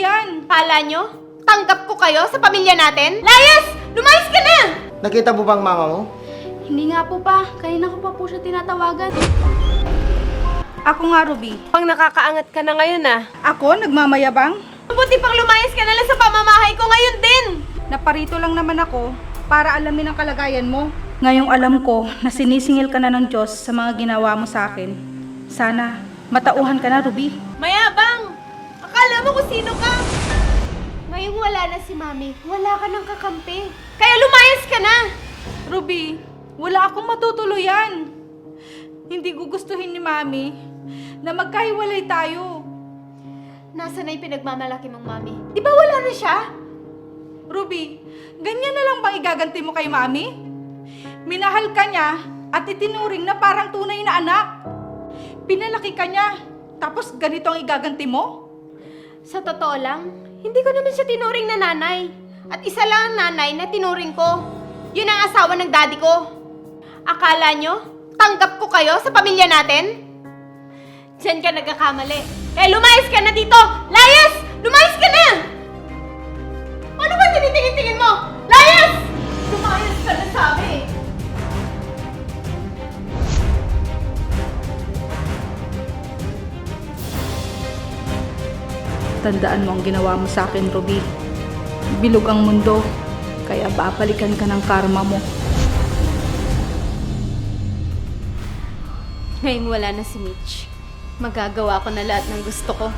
yan? Kala nyo? Tanggap ko kayo sa pamilya natin? Layas! Lumayas ka na! Nakita mo bang mama mo? Hindi nga po pa. Kanina ko pa po siya tinatawagan. Ako nga, Ruby. Pang nakakaangat ka na ngayon ah. Ako? Nagmamayabang? Mabuti pang lumayas ka na lang sa pamamahay ko ngayon din! Naparito lang naman ako para alamin ang kalagayan mo. Ngayong alam ko na sinisingil ka na ng Diyos sa mga ginawa mo sa akin. Sana matauhan ka na, Ruby. Mayabang! Akala mo kung sino ka? Ngayong wala na si Mami, wala ka ng kakampi. Kaya lumayas ka na! Ruby, wala akong matutuluyan. Hindi gugustuhin ni Mami na magkahiwalay tayo. Nasaan na yung pinagmamalaki mong Mami? Di ba wala na siya? Ruby, ganyan na lang bang igaganti mo kay Mami? Minahal ka niya at itinuring na parang tunay na anak. Pinalaki ka niya, tapos ganito ang igaganti mo? Sa totoo lang, hindi ko naman siya tinuring na nanay. At isa lang ang nanay na tinuring ko. Yun ang asawa ng daddy ko. Akala nyo, tanggap ko kayo sa pamilya natin? Diyan ka nagkakamali. Kaya lumayas ka na dito! Layas! Lumayas ka na! Ano ba tinitingin-tingin mo? Layas! Lumayas ka na sabi! Tandaan mo ang ginawa mo sa akin, Ruby. Bilog ang mundo, kaya babalikan ka ng karma mo. Ngayong wala na si Mitch, magagawa ko na lahat ng gusto ko.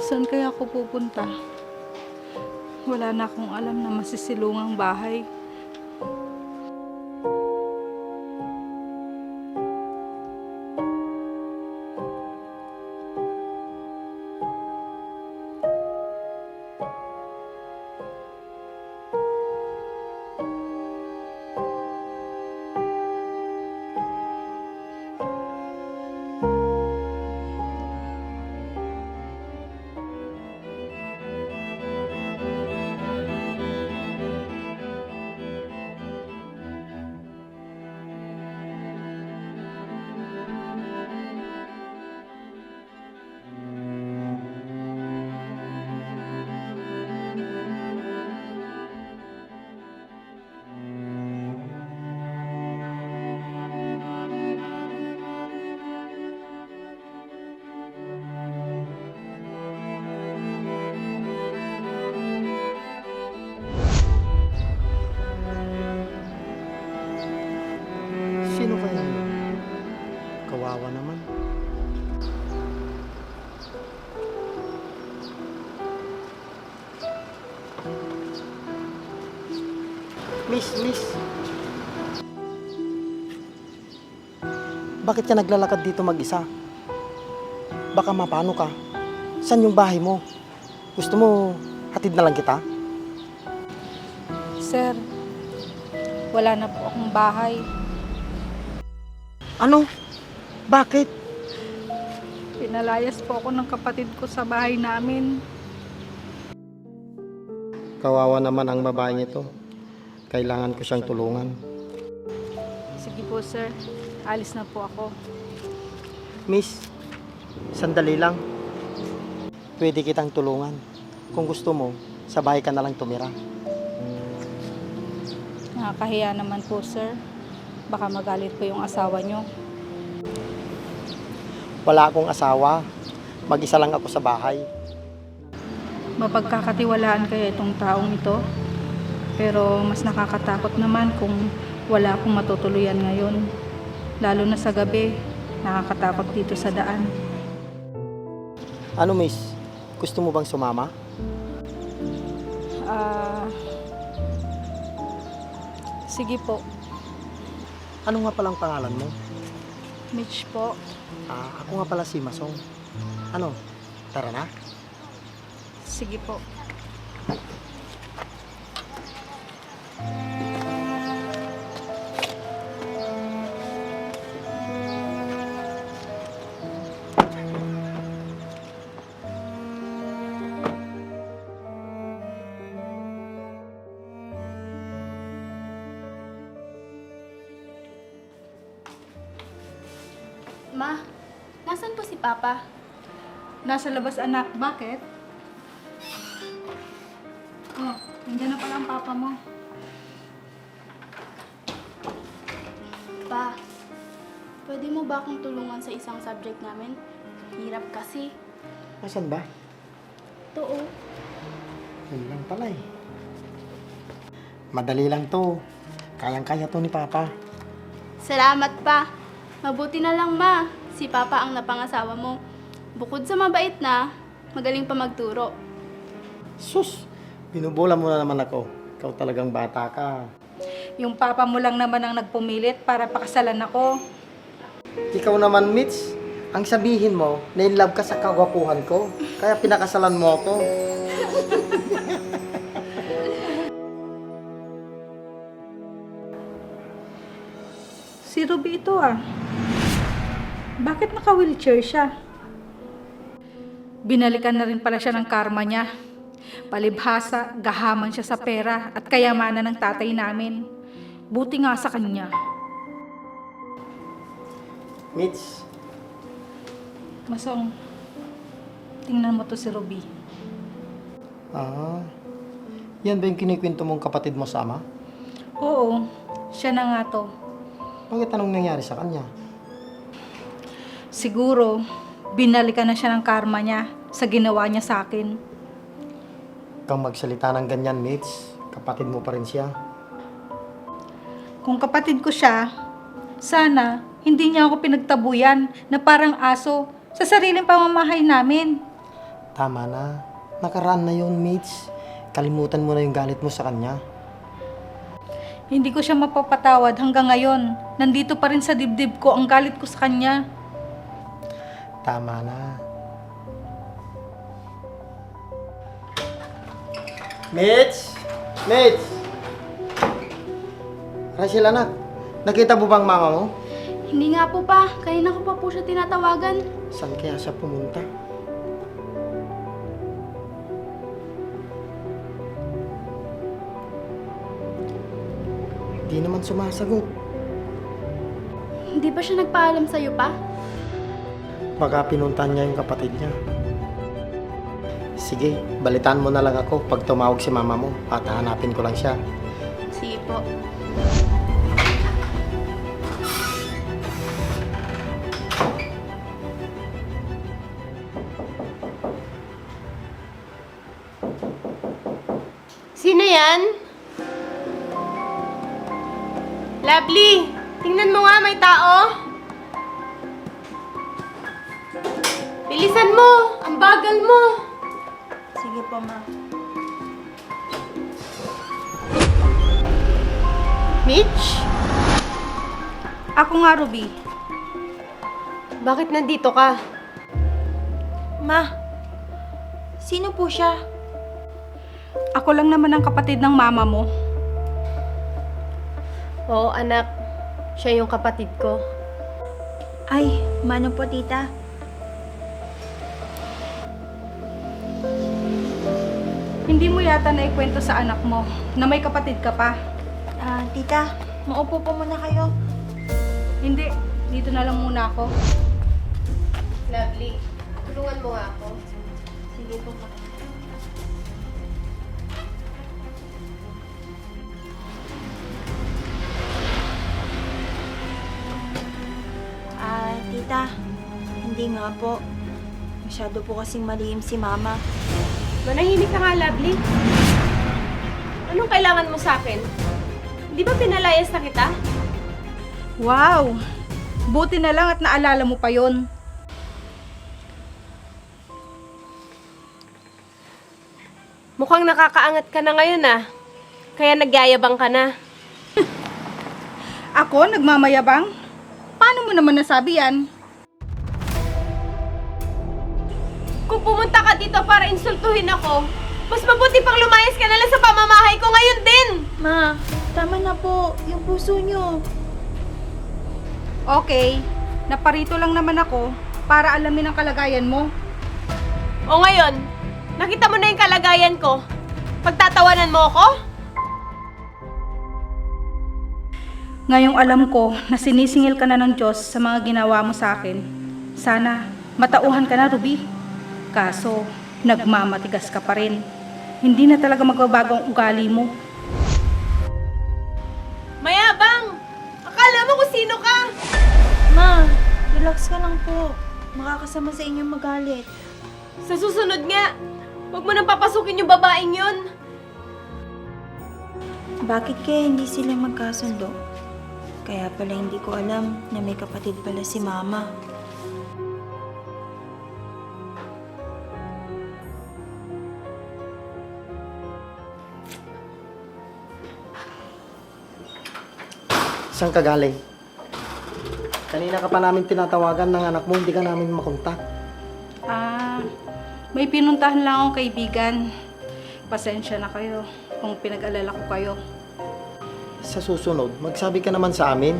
Saan kaya ako pupunta? Wala na akong alam na masisilungang bahay. Sino kaya yun? Kawawa naman. Miss. Bakit ka naglalakad dito mag-isa? Baka mapano ka. Saan yung bahay mo? Gusto mo hatid na lang kita? Sir, wala na po akong bahay. Ano? Bakit? Pinalayas po ako ng kapatid ko sa bahay namin. Kawawa naman ang babaeng ito. Kailangan ko siyang tulungan. Sige po, sir. Alis na po ako. Miss, sandali lang. Pwede kitang tulungan. Kung gusto mo, sa bahay ka na lang tumira. Nakakahiya naman po, sir. Baka magalit po yung asawa nyo. Wala akong asawa. Mag-isa lang ako sa bahay. Mapagkakatiwalaan kaya itong taong ito. Pero mas nakakatakot naman kung wala akong matutuluyan ngayon. Lalo na sa gabi, nakakatakot dito sa daan. Ano, miss? Gusto mo bang sumama? Sige po. Ano nga palang pangalan mo? Mitch po. Ako nga pala si Masong. Ano? Tara na? Sige po. Ma, nasan po si Papa? Nasa labas, anak. Bakit? Oh, nandiyan na pala ang papa mo. Pa, pwede mo ba akong tulungan sa isang subject namin? Hirap kasi. Asan ba? Ito oh. Yun lang pala eh. Madali lang to. Kayang-kaya to ni Papa. Salamat pa. Mabuti na lang ma, si Papa ang napangasawa mo. Bukod sa mabait na, magaling pa magturo. Sus! Binubola mo na naman ako. Ikaw talagang bata ka. Yung papa mo lang naman ang nagpumilit para pakasalan ako. Ikaw naman, Mitch. Ang sabihin mo, na-inlove ka sa kagwapuhan ko. Kaya pinakasalan mo ako. Si Ruby ito ah. Bakit naka-wheelchair siya? Binalikan na rin pala siya ng karma niya. Palibhasa, gahaman siya sa pera at kayamanan ng tatay namin. Buti nga sa kanya. Mitch, Masong, tingnan mo to si Ruby. yan ba yung kinikwento mong kapatid mo sa ama? Oo, siya na nga to. Bakit anong nangyari sa kanya? Siguro, binalikan na siya ng karma niya sa ginawa niya sa akin. Kang magsalita ng ganyan, Mitch. Kapatid mo pa rin siya. Kung kapatid ko siya, sana hindi niya ako pinagtabuyan na parang aso sa sariling pamamahay namin. Tama na. Nakaraan na yun, Mitch. Kalimutan mo na yung galit mo sa kanya. Hindi ko siya mapapatawad hanggang ngayon. Nandito pa rin sa dibdib ko ang galit ko sa kanya. Tama na. Mitch! Mitch! Rachel, anak. Nakita mo bang mama mo? Hindi nga po pa, kanina ko pa po siya tinatawagan. Saan kaya siya pumunta? Hindi naman sumasagot. Hindi ba siya nagpaalam sa'yo pa? Baka pinuntahan niya yung kapatid niya. Sige, balitaan mo na lang ako pag tumawag si mama mo at hanapin ko lang siya. Sige po. Sino yan? Lovely! Tingnan mo nga, may tao! Bilisan mo! Ang bagal mo! Sige po, ma. Mitch? Ako nga, Ruby. Bakit nandito ka? Ma, sino po siya? Ako lang naman ang kapatid ng mama mo. Oo, anak. Siya yung kapatid ko. Ay, mano po tita? Hindi mo yata naikwento sa anak mo na may kapatid ka pa. Tita, maupo po muna kayo. Hindi, dito na lang muna ako. Lovely. Tulungan mo nga ako. Sige po. Tita, hindi nga po. Masyado po kasing malihim si Mama. Manahimik ka nga, Lovely. Anong kailangan mo sa akin? Di ba pinalayas na kita? Wow! Buti na lang at naalala mo pa yon. Mukhang nakakaangat ka na ngayon ah. Kaya nagyayabang ka na. Ako, nagmamayabang? Paano mo naman nasabi yan? Kung pumunta ka dito para insultuhin ako, mas mabuti pang lumayas ka na lang sa pamamahay ko ngayon din! Ma, tama na po. Yung puso nyo. Okay, naparito lang naman ako para alamin ang kalagayan mo. O ngayon, nakita mo na yung kalagayan ko. Pagtatawanan mo ako? Ngayong alam ko na sinisingil ka na ng Diyos sa mga ginawa mo sa akin, sana matauhan ka na, Ruby. Kaso, nagmamatigas ka pa rin. Hindi na talaga magbabago ang ugali mo. Mayabang! Akala mo kung sino ka? Ma, relax ka lang po. Makakasama sa inyong magalit. Sa susunod nga, huwag mo nang papasukin yung babaeng yun. Bakit kaya hindi sila magkasundo? Kaya pala hindi ko alam na may kapatid pala si Mama. Saan ka galing? Kanina ka pa namin tinatawagan ng anak mo, hindi ka namin makontak. May pinuntahan lang akong kaibigan. Pasensya na kayo kung pinag-alala ko kayo. Sa susunod, magsabi ka naman sa amin.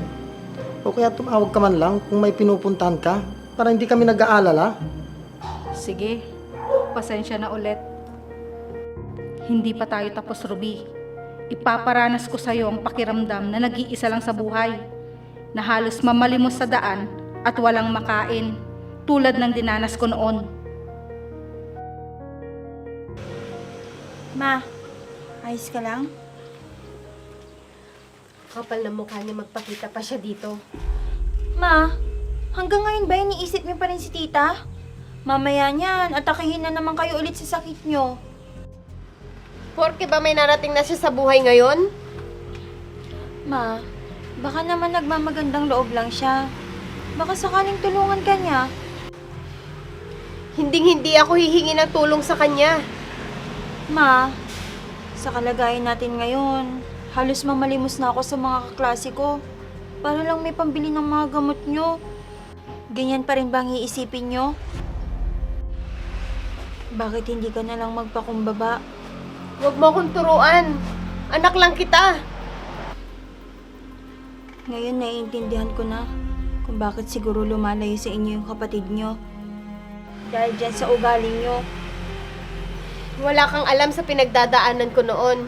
O kaya tumawag ka man lang kung may pinupuntahan ka para hindi kami nag-aalala. Sige, pasensya na ulit. Hindi pa tayo tapos, Ruby. Ipaparanas ko sa'yo ang pakiramdam na nag-iisa lang sa buhay, na halos mamalimos sa daan at walang makain, tulad ng dinanas ko noon. Ma, ayos ka lang? Kapal na mukha niya magpakita pa siya dito. Ma, hanggang ngayon ba iniisip niyo pa rin si tita? Mamaya niyan, atakihin na naman kayo ulit sa sakit niyo. Porke ba may narating na siya sa buhay ngayon? Ma, baka naman nagmamagandang loob lang siya. Baka sakaling tulungan ka niya. Hinding-hindi ako hihingi ng tulong sa kanya. Ma, sa kalagayan natin ngayon, halos mamalimos na ako sa mga kaklase ko. Para lang may pambili ng mga gamot nyo. Ganyan pa rin bang iisipin nyo? Bakit hindi ka na lang magpakumbaba? Huwag mo akong turuan. Anak lang kita. Ngayon naiintindihan ko na kung bakit siguro lumalayo sa inyo yung kapatid nyo. Dahil dyan sa ugali nyo. Wala kang alam sa pinagdadaanan ko noon.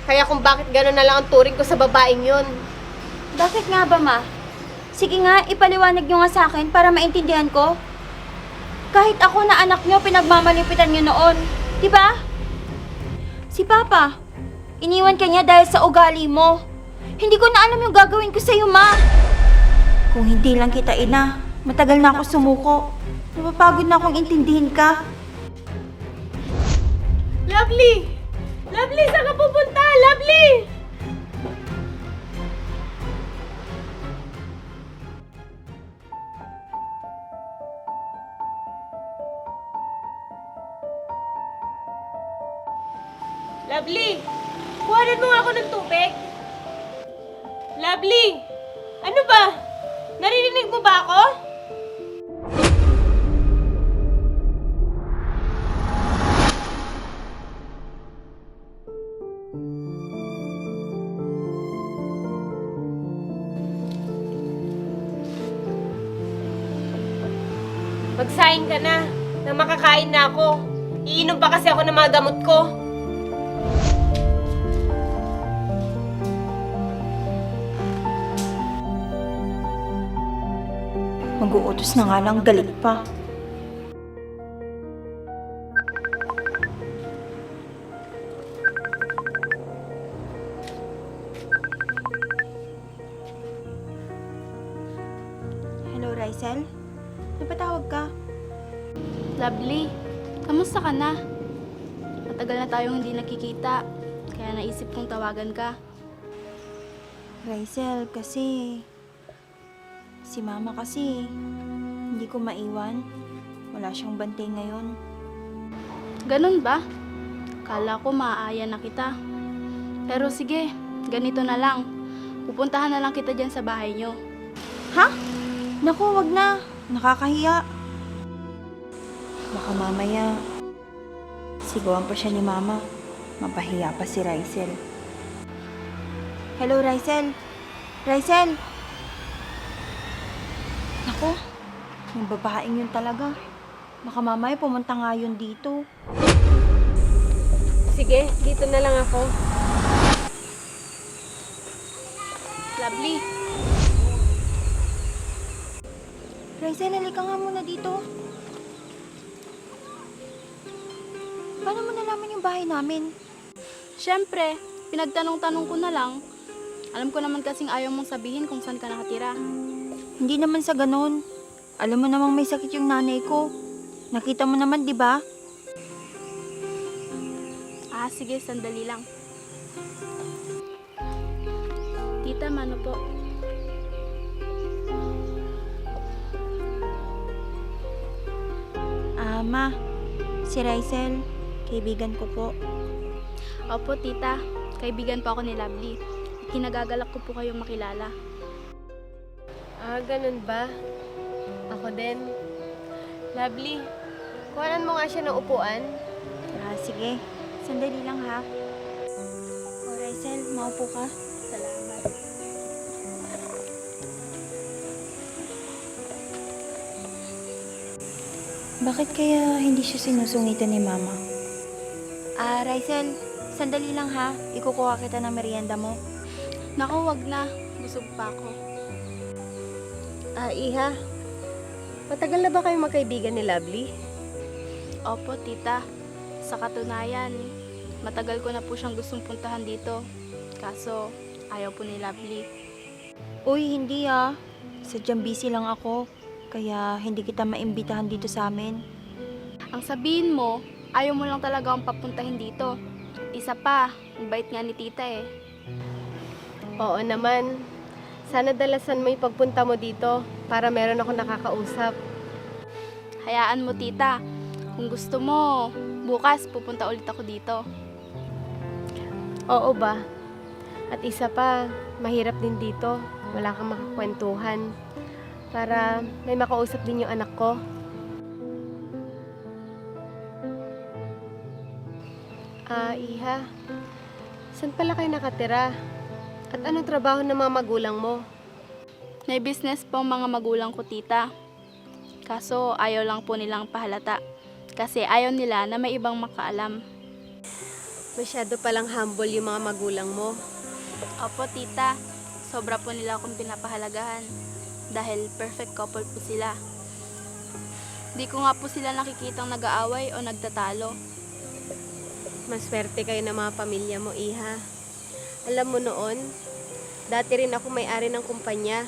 Kaya kung bakit gano'n na lang ang turing ko sa babaeng yun. Bakit nga ba, Ma? Sige nga, ipaliwanag nyo nga sa akin para maintindihan ko. Kahit ako na anak nyo, pinagmamalipitan nyo noon. Diba? Si Papa, iniwan ka niya dahil sa ugali mo. Hindi ko na alam yung gagawin ko sa'yo, Ma. Kung hindi lang kita ina, matagal na ako sumuko. Napapagod na akong intindihin ka. Lovely! Lovely, saan ka pupunta? Lovely! Lovely! Kuhanan mo nga ako ng tubig. Lovely! Ano ba? Naririnig mo ba ako? Magsaing ka na. Nang makakain na ako. Iinom pa kasi ako ng mga gamot ko. Mag-uutos na nga lang, galit pa. Hello, Rysel? Napatawag ka? Lovely, kamusta ka na? Matagal na tayong hindi nakikita, kaya naisip kong tawagan ka. Rysel, kasi... Si Mama kasi, hindi ko maiwan. Wala siyang bantay ngayon. Ganun ba? Kala ko maaaya na kita. Pero sige, ganito na lang. Pupuntahan na lang kita dyan sa bahay nyo. Ha? Naku, wag na. Nakakahiya. Baka mamaya, sigawan pa siya ni Mama. Mapahiya pa si Rysel. Hello, Rysel. Rysel! Naku, yung babaeng yun talaga. Baka mamaya pumunta nga yun dito. Sige, dito na lang ako. Lovely, Raizel, halika nga muna dito. Paano mo nalaman yung bahay namin? syempre, pinagtanong-tanong ko na lang. Alam ko naman kasing ayaw mong sabihin kung saan ka nakatira. Hindi naman sa ganun. Alam mo namang may sakit yung nanay ko. Nakita mo naman, di ba? Ah, sige, sandali lang. Tita, mano po? Ma, si Raizel, kaibigan ko po. Opo, tita. Kaibigan po ako ni Lovely. Kinagagalak ko po kayong makilala. Ah, ganun ba? Ako din. Lovely, kuhanan mo nga siya ng upuan. Sige. Sandali lang ha. O Raizel, maupo ka. Salamat. Bakit kaya hindi siya sinusungitan ni Mama? Raizel, sandali lang ha. Ikukuha kita ng merienda mo. Naku, wag na. Busog pa ako. Iha, matagal na ba kayong magkaibigan ni Lovely? Opo, tita. Sa katunayan, matagal ko na po siyang gustong puntahan dito. Kaso, ayaw po ni Lovely. Uy, hindi Sadyang busy lang ako. Kaya hindi kita maimbitahan dito sa amin. Ang sabihin mo, ayaw mo lang talaga akong papuntahin dito. Isa pa, ang bait nga ni tita eh. Oo naman. Sana dalasan mo yung pagpunta mo dito para meron ako nakakausap. Hayaan mo, tita. Kung gusto mo, bukas pupunta ulit ako dito. Oo ba? At isa pa, mahirap din dito. Wala kang makakwentuhan. Para may makausap din yung anak ko. Iha, saan pala kayo nakatira? At anong trabaho ng mga magulang mo? May business po ang mga magulang ko, tita. Kaso ayaw lang po nilang pahalata. Kasi ayaw nila na may ibang makaalam. Masyado palang humble yung mga magulang mo. Opo, tita. Sobra po nila akong pinapahalagahan. Dahil perfect couple po sila. Di ko nga po sila nakikitang nag-aaway o nagtatalo. Maswerte kayo ng mga pamilya mo, Iha. Alam mo noon, dati rin ako may-ari ng kumpanya.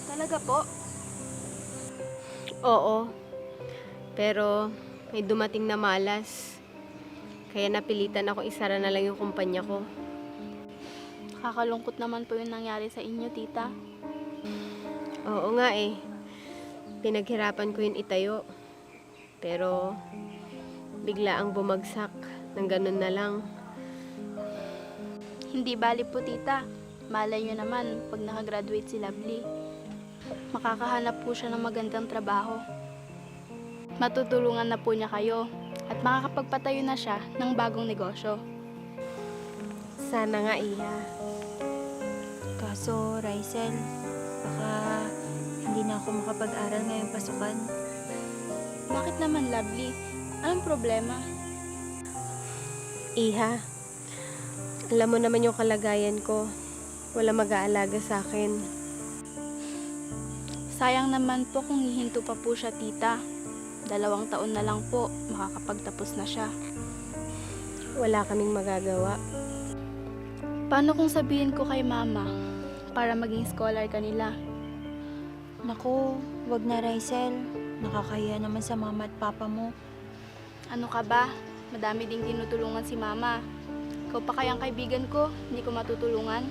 Talaga po? Oo. Pero may dumating na malas. Kaya napilitan ako isara na lang yung kumpanya ko. Kakalungkot naman po yung nangyari sa inyo, tita. Oo nga eh. Pinaghirapan ko yun itayo. Pero bigla ang bumagsak. Nang ganun na lang. Hindi bali po, tita. Malay nyo naman pag nakagraduate si Lovely. Makakahanap po siya ng magandang trabaho. Matutulungan na po niya kayo at makakapagpatayo na siya ng bagong negosyo. Sana nga, Iha. Kaso, Raizel, baka hindi na ako makapag-aral ngayong pasukan. Bakit naman, Lovely? Anong problema? Iha, alam mo naman yung kalagayan ko. Wala mag-aalaga sa akin. Sayang naman po kung hihinto pa po siya, tita. 2 taon na lang po, makakapagtapos na siya. Wala kaming magagawa. Paano kung sabihin ko kay mama para maging scholar ka nila? Naku, wag na Raizel. Nakakahiya naman sa mama at papa mo. Ano ka ba? Madami ding tinutulungan si mama. Ikaw pa kayang kaibigan ko, hindi ko matutulungan.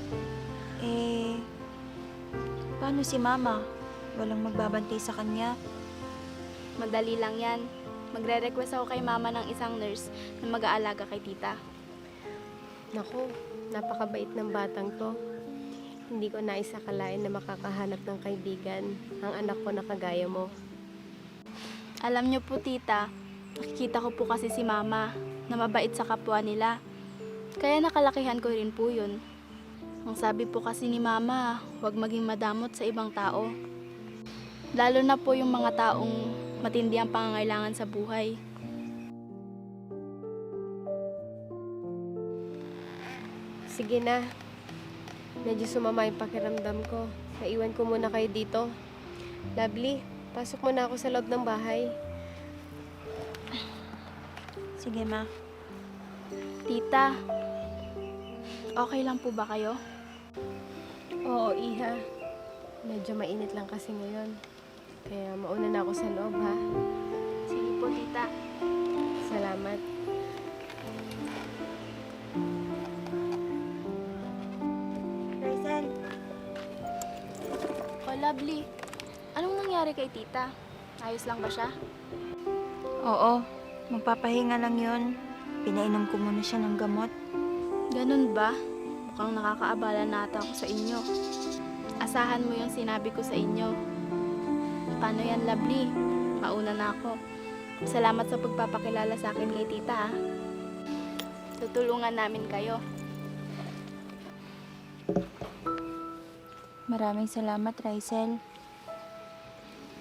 Paano si mama? Walang magbabantay sa kanya. Madali lang yan. Magre-request ako kay mama ng isang nurse na mag-aalaga kay tita. Naku, napakabait ng batang to. Hindi ko naisakalain na makakahanap ng kaibigan ang anak ko na kagaya mo. Alam niyo po, tita, nakikita ko po kasi si mama na mabait sa kapwa nila. Kaya nakalakihan ko rin po yun. Ang sabi po kasi ni mama, huwag maging madamot sa ibang tao. Lalo na po yung mga taong matindi ang pangangailangan sa buhay. Sige na. Medyo sumama yung pakiramdam ko. Naiwan ko muna kayo dito. Lovely, pasok muna ako sa loob ng bahay. Sige, Ma. Tita, okay lang po ba kayo? Oo, Iha. Medyo mainit lang kasi ngayon. Kaya mauna na ako sa loob, ha? Sige po, tita. Salamat. Raizel, Oh, lovely. Anong nangyari kay tita? Ayos lang ba siya? oo. Magpapahinga lang yun. Pinainom ko muna siya ng gamot. Ganun ba? Mukhang nakakaabala na ata ako sa inyo. Asahan mo yung sinabi ko sa inyo. Paano yan, lovely? Mauna na ako. Salamat sa pagpapakilala sa akin kay tita, ha? Tutulungan namin kayo. Maraming salamat, Raizel.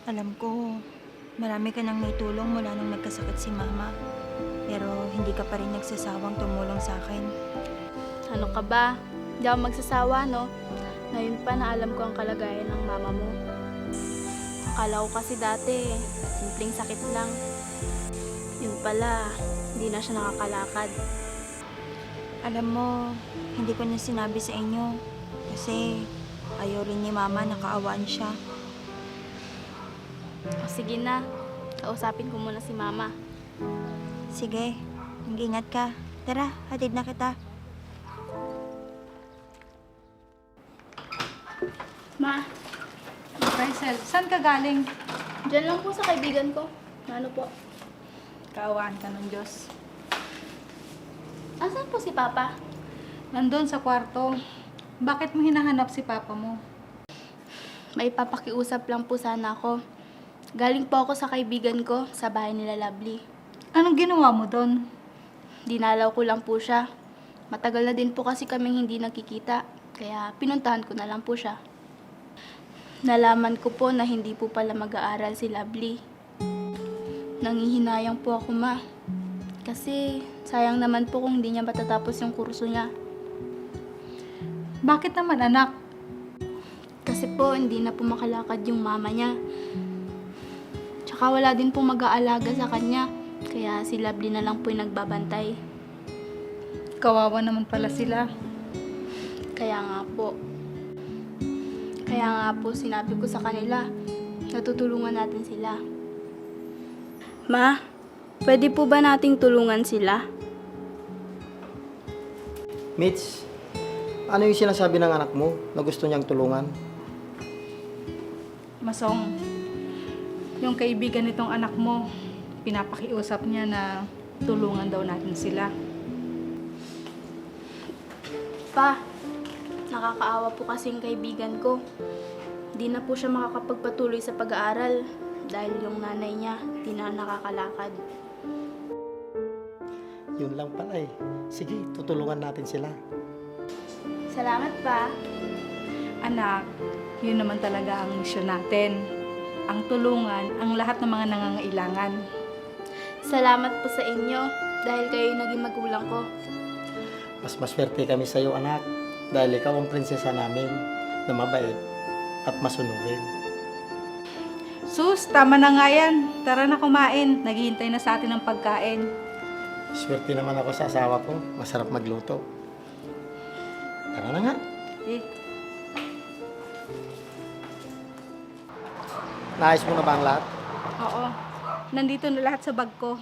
Alam ko, marami ka nang naitulong mula nung nagkasakit si Mama. Pero hindi ka pa rin nagsasawang tumulong sa akin. Ano ka ba? Hindi ako magsasawa, no? Ngayon pa na alam ko ang kalagayan ng mama mo. Akala ko kasi dati, simpleng sakit lang. Yun pala, hindi na siya nakakalakad. Alam mo, hindi ko na sinabi sa inyo. Kasi ayaw rin ni Mama na kaawaan siya. O sige na, kausapin ko muna si mama. Sige, mag-ingat ka. Tara, hatid na kita. Ma, Raizel, saan ka galing? dyan lang po sa kaibigan ko. Ano po? Kaawaan ka ng Diyos. Asan po si Papa? Nandun sa kwarto. Bakit mo hinahanap si Papa mo? May papakiusap lang po sana ako. Galing po ako sa kaibigan ko sa bahay nila Lovely. Anong ginawa mo doon? Dinalaw ko lang po siya. Matagal na din po kasi kaming hindi nagkikita, kaya pinuntahan ko na lang po siya. Nalaman ko po na hindi po pala mag-aaral si Lovely. Nangihinayang po ako, ma. Kasi sayang naman po kung hindi niya matatapos yung kurso niya. Bakit naman, anak? Kasi po hindi na po makalakad yung mama niya. Tsaka wala din po mag-aalaga sa kanya. Kaya si Lovely na lang po yung nagbabantay. Kawawa naman pala sila. Kaya nga po. Kaya nga po sinabi ko sa kanila, natutulungan natin sila. Ma, pwede po ba nating tulungan sila? Mitch, ano yung sinasabi ng anak mo na gusto niyang tulungan? Masong, yung kaibigan nitong anak mo, pinapakiusap niya na tulungan daw natin sila. Pa, nakakaawa po kasi yung kaibigan ko. Di na po siya makakapagpatuloy sa pag-aaral dahil yung nanay niya di na nakakalakad. Yun lang pala eh. Sige, tutulungan natin sila. Salamat pa. Anak, yun naman talaga ang misyon natin. Ang tulungan ang lahat ng mga nangangailangan. Salamat po sa inyo dahil kayo yung naging magulang ko. Mas maswerte kami sa iyo, anak. Dahil ikaw ang prinsesa namin na mabait at masunurin. Sus, tama na nga yan. Tara na kumain. Naghihintay na sa atin ang pagkain. Swerte naman ako sa asawa ko. Masarap magluto. Tara na nga. Eh, Naayos mo na ba ang lahat? oo. Nandito na lahat sa bag ko.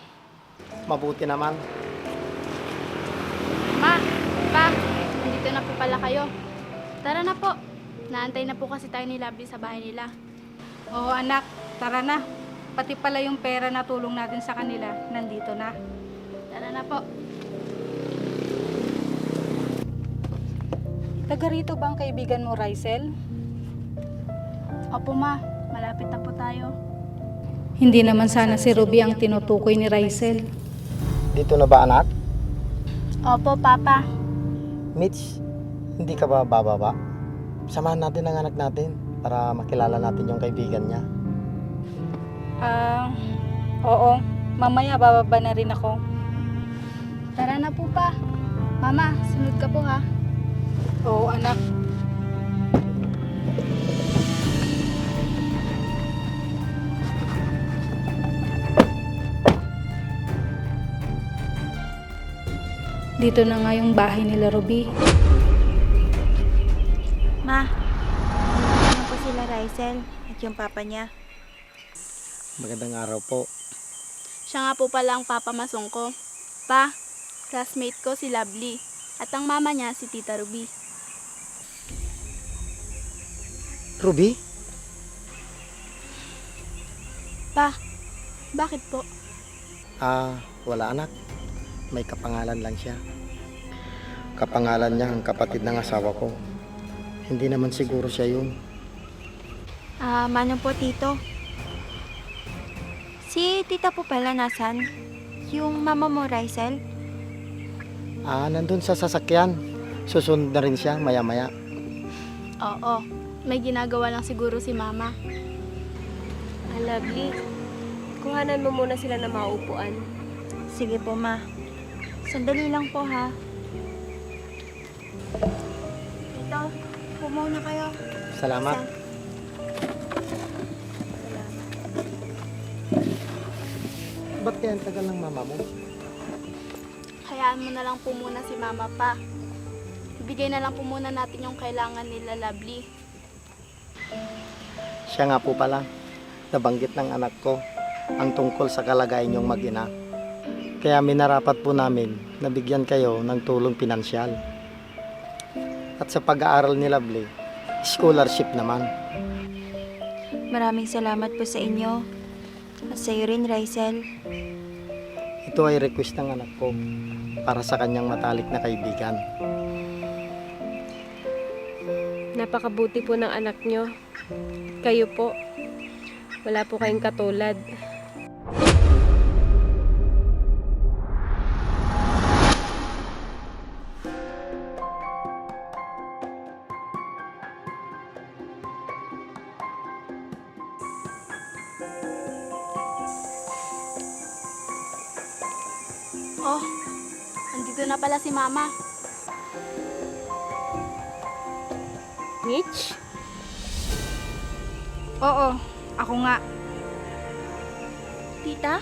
Mabuti naman. Ma, pa, nandito na po pala kayo. Tara na po. Naantay na po kasi tayo ni Lovely sa bahay nila. Oo, anak. Tara na. Pati pala yung pera na tulong natin sa kanila, nandito na. Tara na po. Taga rito ba ang kaibigan mo, Raizel? Opo, ma. Malapit na po tayo. Hindi naman sana si Ruby ang tinutukoy ni Raizel. Dito na ba, anak? Opo, Papa. Mitch, hindi ka ba bababa? Samahan natin ang anak natin para makilala natin yung kaibigan niya. Oo. Mamaya bababa na rin ako. Tara na po, pa. Mama, sunod ka po, ha? Oo, anak. Dito na nga yung bahay nila Ruby. Ma, ano po sila Rysel at yung papa niya? Magandang araw po. Siya nga po pala ang papamasong ko. Pa, classmate ko si Lovely. At ang mama niya si Tita Ruby. Ruby? Pa, bakit po? Wala anak. May kapangalan lang siya. Kapangalan niya ang kapatid ng asawa ko. Hindi naman siguro siya yun. Manong po tito. Si tita po pala nasan? Yung mama mo, Rysel? Nandun sa sasakyan. Susunod na rin siya maya-maya. Oo, may ginagawa lang siguro si mama. Lovely. Kuhanan mo muna sila ng maupuan. Sige po, ma. Sandali lang po, ha? Tito, pumaw na kayo. Salamat. Ba't kaya ang tagal ng mama mo? Hayaan mo na lang po muna si mama pa. Ibigay na lang po muna natin yung kailangan nila Lovely. Siya nga po pala. Nabanggit ng anak ko ang tungkol sa kalagayan niyong mag-ina. Kaya minarapat po namin na bigyan kayo ng tulong pinansyal. At sa pag-aaral ni Lovely, scholarship naman. Maraming salamat po sa inyo. At sa iyo rin, Rysel. Ito ay request ng anak ko para sa kanyang matalik na kaibigan. Napakabuti po ng anak nyo. Kayo po. Wala po kayong katulad. Oh, andito na pala si mama. Mitch? Oo, ako nga. Tita?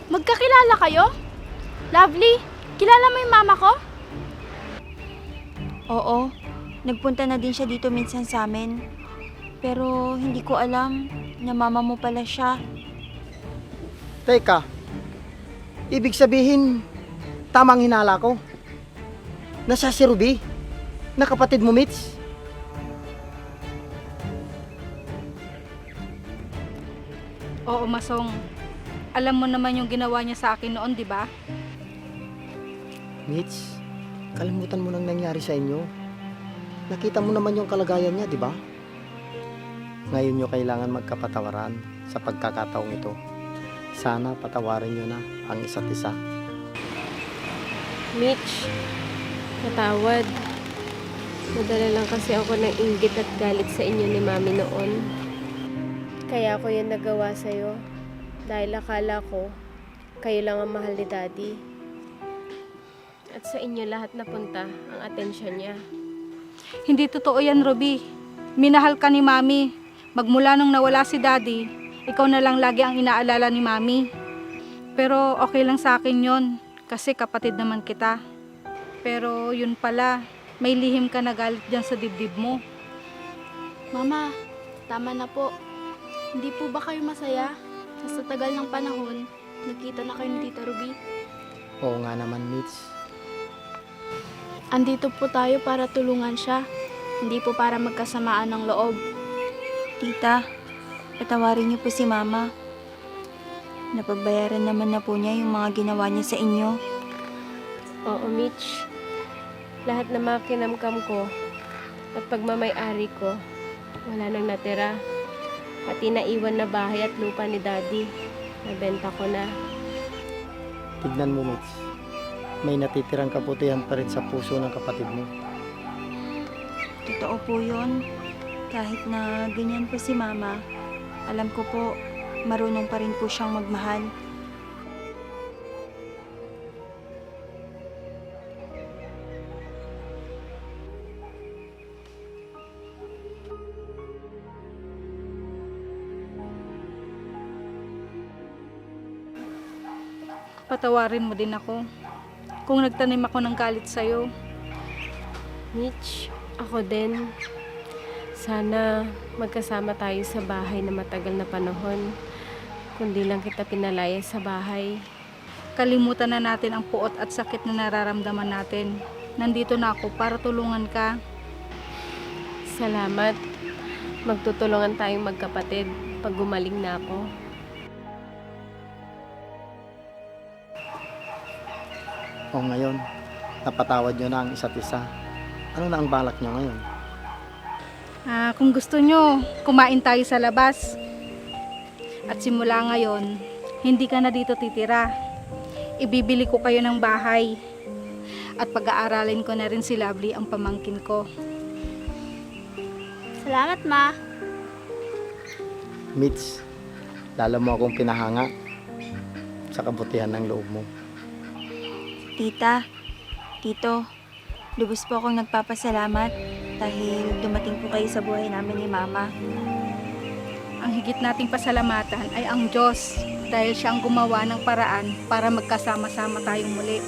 Magkakilala kayo? Lovely, kilala mo yung mama ko? Oo. Nagpunta na din siya dito minsan sa amin. Pero hindi ko alam na mama mo pala siya. Teka, ibig sabihin, tamang hinala ko. Nasa si Ruby, na kapatid mo, Mitch. Oo, Masong. Alam mo naman yung ginawa niya sa akin noon, di ba? Mitch, kalimutan mo nang nangyari sa inyo. Nakita mo naman yung kalagayan niya, di ba? Ngayon nyo kailangan magkapatawaran sa pagkakataong ito. Sana patawarin nyo na ang isa't isa. Mitch, patawad. Nadala lang kasi ako ng inggit at galit sa inyo ni Mami noon. Kaya ako yung nagawa sa'yo. Dahil akala ko, kayo lang ang mahal ni Daddy. At sa inyo lahat napunta ang atensyon niya. Hindi totoo yan, Ruby. Minahal ka ni Mami. Magmula nung nawala si Daddy, ikaw na lang lagi ang inaalala ni Mami. Pero okay lang sa akin yon kasi kapatid naman kita. Pero yun pala, may lihim ka na galit dyan sa dibdib mo. Mama, tama na po. Hindi po ba kayo masaya? Sa tagal ng panahon, nakita na kayo ni Tita Ruby. Oo nga naman, Mitch. Andito po tayo para tulungan siya. Hindi po para magkasamaan ng loob. Tita, patawarin niyo po si Mama. Napagbayaran naman na po niya yung mga ginawa niya sa inyo. Oo, Mitch. Lahat na mga kinamkam ko at pagmamay-ari ko, wala nang natira. Pati naiwan na bahay at lupa ni Daddy, nabenta ko na. Tignan mo, Mitch. May natitirang kabutihan pa rin sa puso ng kapatid mo. Totoo po yun. Kahit na ganyan po si Mama, alam ko po, marunong pa rin po siyang magmahal. Patawarin mo din ako kung nagtanim ako ng galit sa'yo. Mitch, ako din. Sana magkasama tayo sa bahay na matagal na panahon. Kundi lang kita pinalaya sa bahay. Kalimutan na natin ang puot at sakit na nararamdaman natin. Nandito na ako para tulungan ka. Salamat. Magtutulungan tayong magkapatid pag gumaling na ako. O ngayon, napatawad nyo na ang isa't isa. Ano na ang balak nyo ngayon? Kung gusto nyo, kumain tayo sa labas. At simula ngayon, hindi ka na dito titira. Ibibili ko kayo ng bahay. At pag-aaralin ko na rin si Lovely ang pamangkin ko. Salamat, Ma. Mitch, lalo mo akong pinahanga sa kabutihan ng loob mo. Tita, Tito, lubos po akong nagpapasalamat dahil dumating po kayo sa buhay namin ni Mama. Ang higit nating pasalamatan ay ang Diyos dahil siya ang gumawa ng paraan para magkasama-sama tayong muli.